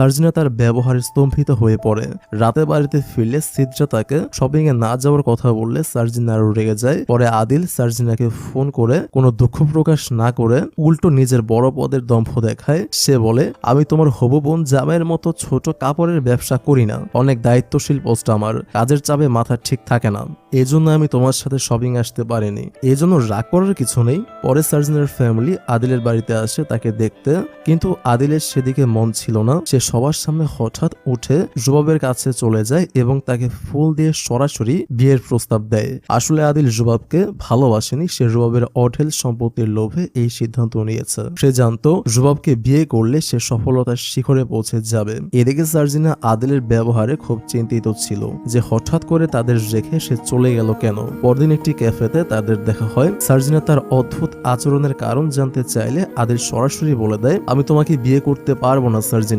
সার্জিনা তার ব্যবহারে স্তম্ভিত হয়ে পড়ে। রাতে বাড়িতে ফিরলে সিদ্রা তাকে শপিং এ না যাওয়ার কথা বললে সার্জিনা আরো রেগে যায়। পরে আদিল সার্জিনাকে ফোন করে কোনো দুঃখ প্রকাশ না করে উল্টো নিজের বড় পদের দম্ভ দেখায়। সে বলে, আমি তোমার হবু বোন জামাইয়ের মতো ছোট কাপড়ের ব্যবসা করি না, অনেক দায়িত্বশীল পোস্ট আমার, কাজের চাপে মাথা ঠিক থাকে না, এজন্য আমি তোমার সাথে শপিং আসতে পারিনি। এজন্য রাগ করার কিছু নেই। পরে সার্জিনার ফ্যামিলি আদিলের বাড়িতে আসে তাকে দেখতে, কিন্তু আদিলের সেদিকে মন ছিল না। সে সবার সামনে হঠাৎ উঠে জুবাবের কাছে চলে যায় এবং তাকে ফুল দিয়ে সরাসরি বিয়ের প্রস্তাব দেয়। আসলে আদিল জুবাবকে ভালোবাসেনি, সে জুবাবের অঢেল সম্পত্তির লোভে এই সিদ্ধান্ত নিয়েছে। সে জানতো জুবাবকে বিয়ে করলে সে সফলতার শিখরে পৌঁছে যাবে। এদিকে সার্জিনা আদিলের ব্যবহারে খুব চিন্তিত ছিল যে হঠাৎ করে তাদের রেখে সে চলে গেল কেন। পরদিন একটি ক্যাফেতে তাদের দেখা হয়। সার্জিনা তার অদ্ভুত আচরণের কারণ জানতে চাইলে আদিল সরাসরি বলে দেয়, আমি তোমাকে বিয়ে করতে পারবো না সার্জিনা।